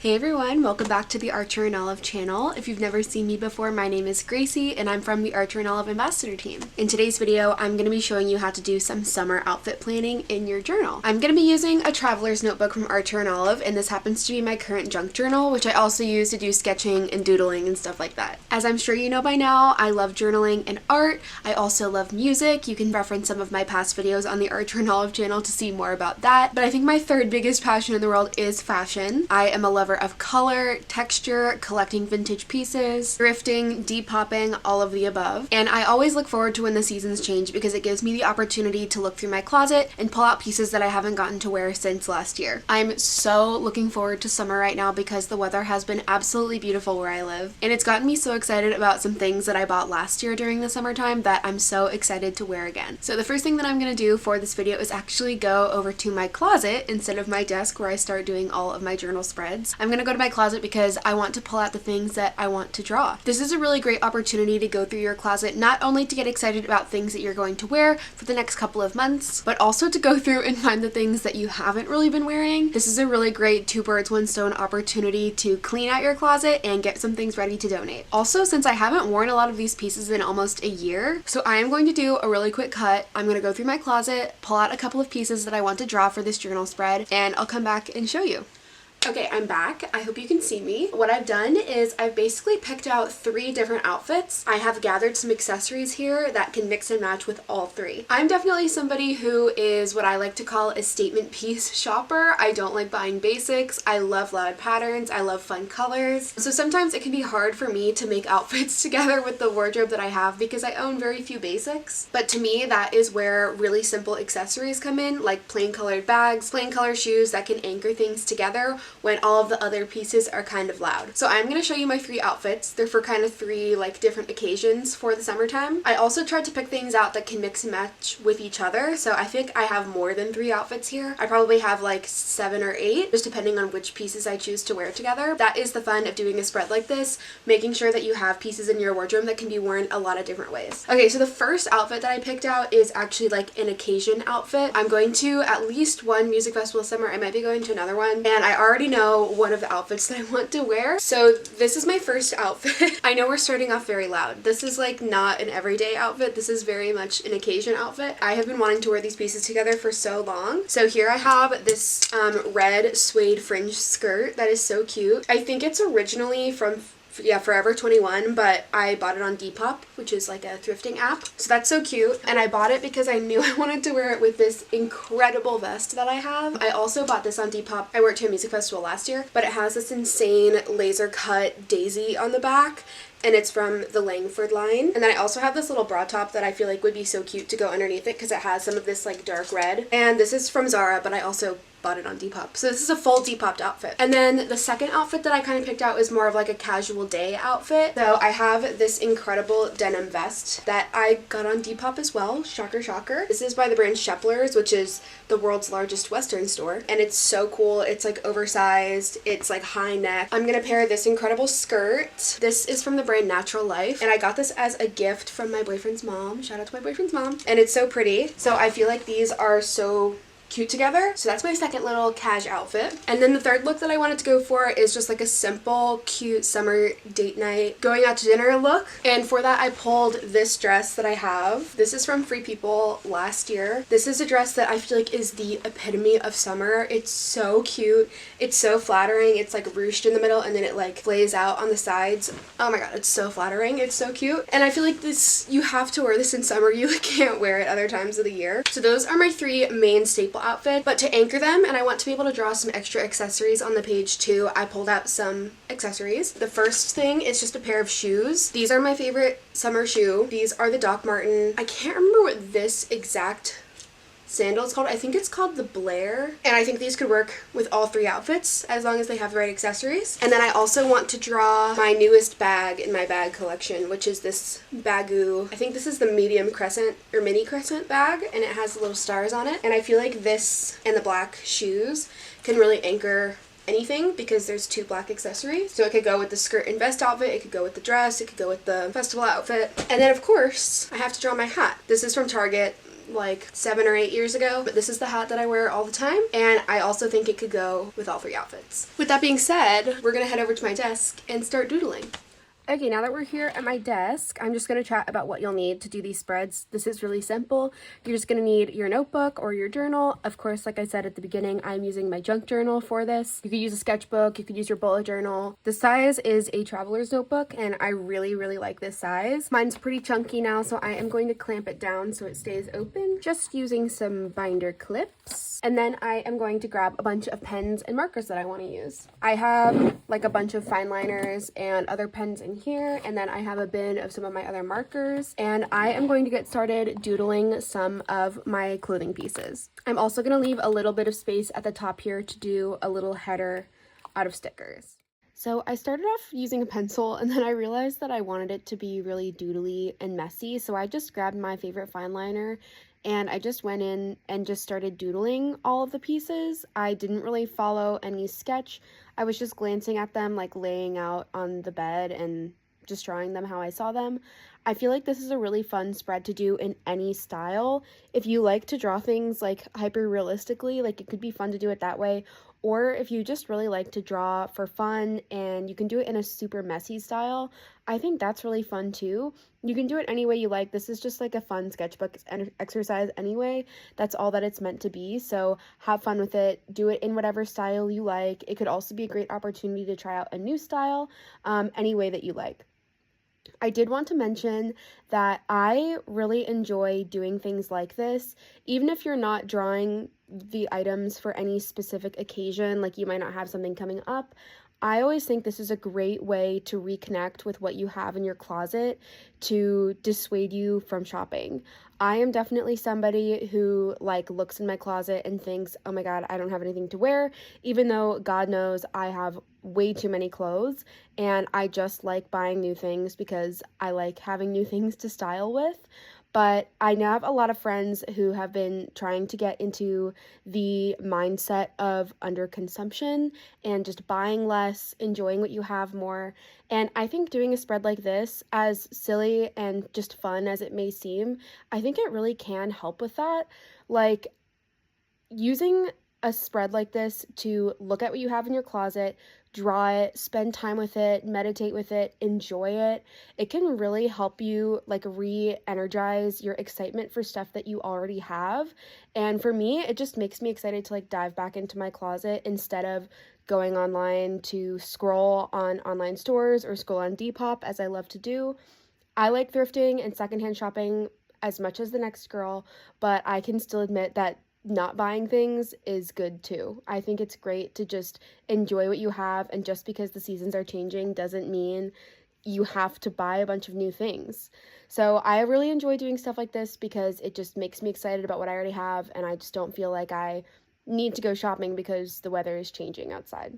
Hey everyone, welcome back to the Archer and Olive channel. If you've never seen me before, my name is Gracie and I'm from the Archer and Olive Ambassador team. In today's video, I'm going to be showing you how to do some summer outfit planning in your journal. I'm going to be using a traveler's notebook from Archer and Olive, and this happens to be my current junk journal, which I also use to do sketching and doodling and stuff like that. As I'm sure you know by now, I love journaling and art. I also love music. You can reference some of my past videos on the Archer and Olive channel to see more about that. But I think my third biggest passion in the world is fashion. I am a lover of color, texture, collecting vintage pieces, thrifting, depopping, all of the above. And I always look forward to when the seasons change because it gives me the opportunity to look through my closet and pull out pieces that I haven't gotten to wear since last year. I'm so looking forward to summer right now because the weather has been absolutely beautiful where I live. And it's gotten me so excited about some things that I bought last year during the summertime that I'm so excited to wear again. So the first thing that I'm going to do for this video is actually go over to my closet instead of my desk where I start doing all of my journal spreads. I'm going to go to my closet because I want to pull out the things that I want to draw. This is a really great opportunity to go through your closet, not only to get excited about things that you're going to wear for the next couple of months, but also to go through and find the things that you haven't really been wearing. This is a really great two birds, one stone opportunity to clean out your closet and get some things ready to donate. Also, since I haven't worn a lot of these pieces in almost a year, so I am going to do a really quick cut. I'm going to go through my closet, pull out a couple of pieces that I want to draw for this journal spread, and I'll come back and show you. Okay, I'm back. I hope you can see me. What I've done is I've basically picked out 3 different outfits. I have gathered some accessories here that can mix and match with all 3. I'm definitely somebody who is what I like to call a statement piece shopper. I don't like buying basics. I love loud patterns. I love fun colors. So sometimes it can be hard for me to make outfits together with the wardrobe that I have because I own very few basics. But to me, that is where really simple accessories come in, like plain colored bags, plain color shoes that can anchor things together when all of the other pieces are kind of loud. So I'm going to show you my 3 outfits. They're for kind of 3 like different occasions for the summertime. I also tried to pick things out that can mix and match with each other. So I think I have more than 3 outfits here. I probably have like 7 or 8, just depending on which pieces I choose to wear together. That is the fun of doing a spread like this, making sure that you have pieces in your wardrobe that can be worn a lot of different ways. Okay, so the first outfit that I picked out is actually like an occasion outfit. I'm going to at least one music festival this summer. I might be going to another one, and I already know one of the outfits that I want to wear. So this is my first outfit. I know we're starting off very loud. This is like not an everyday outfit. This is very much an occasion outfit. I have been wanting to wear these pieces together for so long. So here I have this red suede fringe skirt that is so cute. I think it's originally from Forever 21, but I bought it on Depop, which is like a thrifting app. So that's so cute. And I bought it because I knew I wanted to wear it with this incredible vest that I have. I also bought this on Depop. I wore it to a music festival last year, but it has this insane laser cut daisy on the back, and it's from the Langford line. And then I also have this little bra top that I feel like would be so cute to go underneath it because it has some of this like dark red. And this is from Zara, but I also bought it on Depop. So this is a full Depopped outfit. And then the second outfit that I kind of picked out is more of like a casual day outfit. So I have this incredible denim vest that I got on Depop as well. Shocker, shocker. This is by the brand Sheplers, which is the world's largest Western store. And it's so cool. It's like oversized. It's like high neck. I'm gonna pair this incredible skirt. This is from the brand Natural Life. And I got this as a gift from my boyfriend's mom. Shout out to my boyfriend's mom. And it's so pretty. So I feel like these are so cute together. So that's my second little cash outfit. And then the third look that I wanted to go for is just like a simple, cute summer date night, going out to dinner look. And for that, I pulled this dress that I have. This is from Free People last year. This is a dress that I feel like is the epitome of summer. It's so cute. It's so flattering. It's like ruched in the middle and then it like flays out on the sides. Oh my god, it's so flattering. It's so cute. And I feel like this, you have to wear this in summer. You can't wear it other times of the year. So those are my 3 main staple outfit. But to anchor them, and I want to be able to draw some extra accessories on the page too, I pulled out some accessories. The first thing is just a pair of shoes. These are my favorite summer shoe. These are the Doc Marten. I can't remember what this exact sandal is called. I think it's called the Blair, and I think these could work with all 3 outfits as long as they have the right accessories. And then I also want to draw my newest bag in my bag collection, which is this Bagoo. I think this is the medium crescent or mini crescent bag, and it has little stars on it. And I feel like this and the black shoes can really anchor anything because there's 2 black accessories. So it could go with the skirt and vest outfit, it could go with the dress, it could go with the festival outfit. And then of course I have to draw my hat. This is from Target. like 7 or 8 years ago, but this is the hat that I wear all the time, and I also think it could go with all 3 outfits. With that being said, we're gonna head over to my desk and start doodling. Okay, now that we're here at my desk, I'm just going to chat about what you'll need to do these spreads. This is really simple. You're just going to need your notebook or your journal. Of course, like I said at the beginning, I'm using my junk journal for this. You could use a sketchbook, you could use your bullet journal. The size is a traveler's notebook, and I really, really like this size. Mine's pretty chunky now, so I am going to clamp it down so it stays open, just using some binder clips. And then I am going to grab a bunch of pens and markers that I want to use. I have like a bunch of fine liners and other pens in here, and then I have a bin of some of my other markers, and I am going to get started doodling some of my clothing pieces. I'm also going to leave a little bit of space at the top here to do a little header out of stickers. So I started off using a pencil, and then I realized that I wanted it to be really doodly and messy, so I just grabbed my favorite fine liner and I just went in and just started doodling all of the pieces. I didn't really follow any sketch. I was just glancing at them, like laying out on the bed and just drawing them how I saw them. I feel like this is a really fun spread to do in any style. If you like to draw things like hyper realistically, like it could be fun to do it that way. Or if you just really like to draw for fun and you can do it in a super messy style, I think that's really fun too. You can do it any way you like. This is just like a fun sketchbook exercise anyway. That's all that it's meant to be. So have fun with it. Do it in whatever style you like. It could also be a great opportunity to try out a new style, any way that you like. I did want to mention that I really enjoy doing things like this, even if you're not drawing the items for any specific occasion, like you might not have something coming up. I always think this is a great way to reconnect with what you have in your closet to dissuade you from shopping. I am definitely somebody who looks in my closet and thinks, oh my God, I don't have anything to wear, even though God knows I have way too many clothes, and I just like buying new things because I like having new things to style with. But I now have a lot of friends who have been trying to get into the mindset of underconsumption and just buying less, enjoying what you have more. And I think doing a spread like this, as silly and just fun as it may seem, I think it really can help with that. Like, using a spread like this to look at what you have in your closet, draw it, spend time with it, meditate with it, enjoy it. It can really help you re-energize your excitement for stuff that you already have. And for me, it just makes me excited to dive back into my closet instead of going online to scroll on online stores or scroll on Depop, as I love to do. I like thrifting and secondhand shopping as much as the next girl, but I can still admit that not buying things is good too. I think it's great to just enjoy what you have, and just because the seasons are changing doesn't mean you have to buy a bunch of new things. So I really enjoy doing stuff like this because it just makes me excited about what I already have, and I just don't feel like I need to go shopping because the weather is changing outside.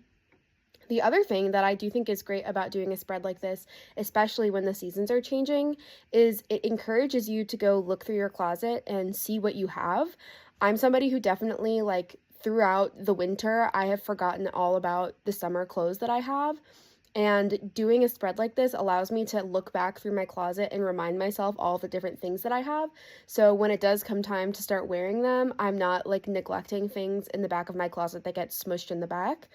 The other thing that I do think is great about doing a spread like this, especially when the seasons are changing, is it encourages you to go look through your closet and see what you have. I'm somebody who definitely, throughout the winter, I have forgotten all about the summer clothes that I have. And doing a spread like this allows me to look back through my closet and remind myself all the different things that I have. So when it does come time to start wearing them, I'm not neglecting things in the back of my closet that get smushed in the back.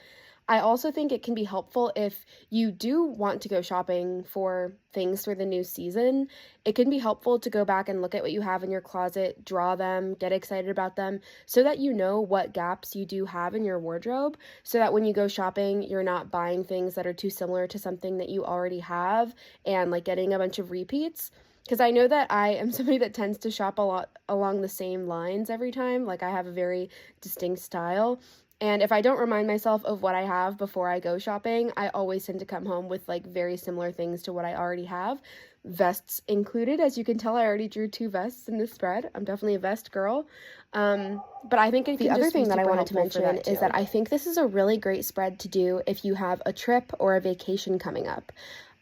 I also think it can be helpful if you do want to go shopping for things for the new season. It can be helpful to go back and look at what you have in your closet, draw them, get excited about them, so that you know what gaps you do have in your wardrobe, so that when you go shopping, you're not buying things that are too similar to something that you already have and getting a bunch of repeats. Because I know that I am somebody that tends to shop a lot along the same lines every time. I have a very distinct style. And if I don't remind myself of what I have before I go shopping, I always tend to come home with very similar things to what I already have, vests included. As you can tell, I already drew 2 vests in this spread. I'm definitely a vest girl. But I think the other thing that I wanted to mention is that I think this is a really great spread to do if you have a trip or a vacation coming up.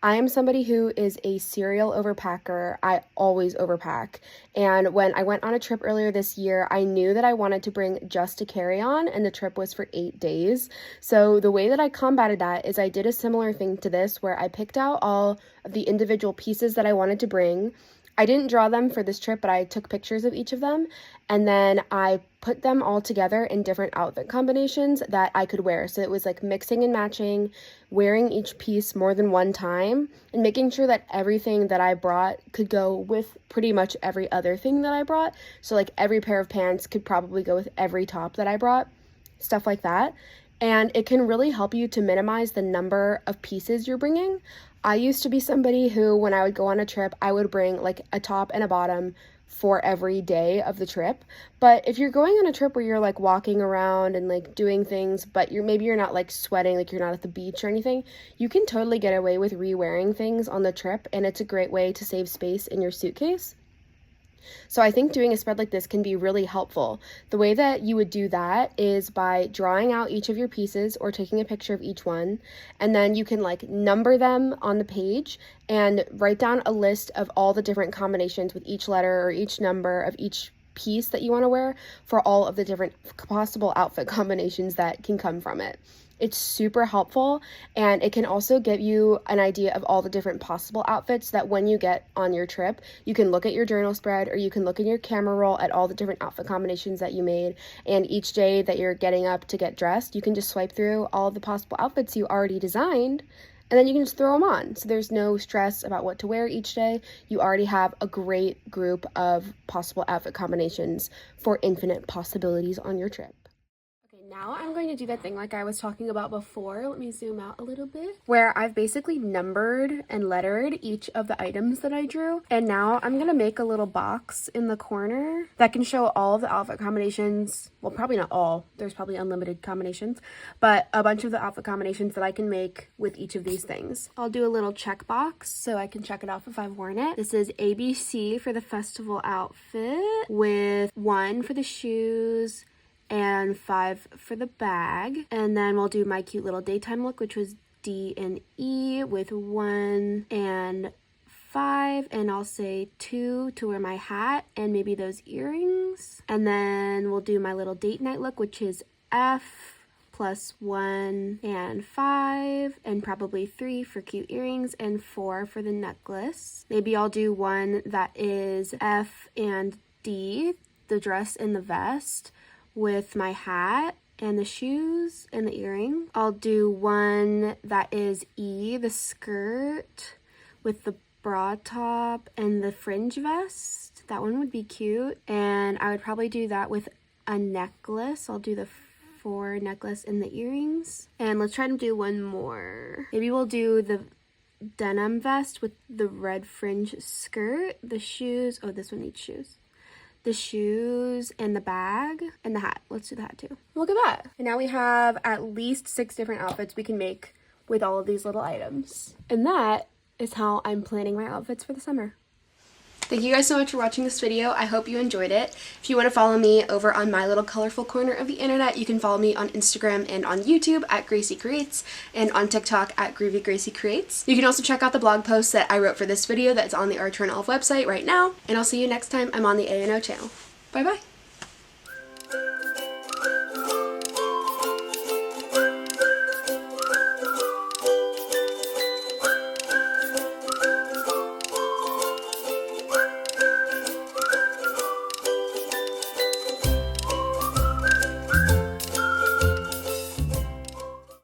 I am somebody who is a serial overpacker. I always overpack. And when I went on a trip earlier this year, I knew that I wanted to bring just a carry-on, and the trip was for 8 days. So the way that I combated that is I did a similar thing to this, where I picked out all of the individual pieces that I wanted to bring. I didn't draw them for this trip, but I took pictures of each of them, and then I put them all together in different outfit combinations that I could wear. So it was like mixing and matching, wearing each piece more than one time, and making sure that everything that I brought could go with pretty much every other thing that I brought. So like every pair of pants could probably go with every top that I brought, stuff like that. And it can really help you to minimize the number of pieces you're bringing. I used to be somebody who, when I would go on a trip, I would bring like a top and a bottom for every day of the trip. But if you're going on a trip where you're like walking around and like doing things, but maybe you're not like sweating, like you're not at the beach or anything, you can totally get away with re-wearing things on the trip, and it's a great way to save space in your suitcase. So I think doing a spread like this can be really helpful. The way that you would do that is by drawing out each of your pieces or taking a picture of each one, and then you can like number them on the page and write down a list of all the different combinations with each letter or each number of each piece that you want to wear for all of the different possible outfit combinations that can come from it. It's super helpful, and it can also give you an idea of all the different possible outfits that when you get on your trip, you can look at your journal spread, or you can look in your camera roll at all the different outfit combinations that you made, and each day that you're getting up to get dressed, you can just swipe through all of the possible outfits you already designed, and then you can just throw them on. So there's no stress about what to wear each day. You already have a great group of possible outfit combinations for infinite possibilities on your trip. Now I'm going to do that thing like I was talking about before. Let me zoom out a little bit. Where I've basically numbered and lettered each of the items that I drew. And now I'm going to make a little box in the corner that can show all of the outfit combinations. Well, probably not all. There's probably unlimited combinations. But a bunch of the outfit combinations that I can make with each of these things. I'll do a little check box so I can check it off if I've worn it. This is ABC for the festival outfit, with 1 for the shoes and 5 for the bag. And then we'll do my cute little daytime look, which was D and E, with 1 and 5, and I'll say 2 to wear my hat and maybe those earrings. And then we'll do my little date night look, which is F plus 1 and 5, and probably 3 for cute earrings and 4 for the necklace. Maybe I'll do one that is F and D, the dress and the vest, with my hat and the shoes and the earring. I'll do one that is E, the skirt, with the bra top and the fringe vest. That one would be cute. And I would probably do that with a necklace. I'll do the 4 necklace and the earrings. And let's try to do one more. Maybe we'll do the denim vest with the red fringe skirt, the shoes. Oh, this one needs shoes. The shoes and the bag and the hat. Let's do the hat too. Look at that. And now we have at least 6 different outfits we can make with all of these little items. And that is how I'm planning my outfits for the summer. Thank you guys so much for watching this video. I hope you enjoyed it. If you want to follow me over on my little colorful corner of the internet, you can follow me on Instagram and on YouTube at Gracie Creates, and on TikTok at Groovy Gracie Creates. You can also check out the blog post that I wrote for this video that's on the Archer and Olive website right now, and I'll see you next time I'm on the A&O channel. Bye bye!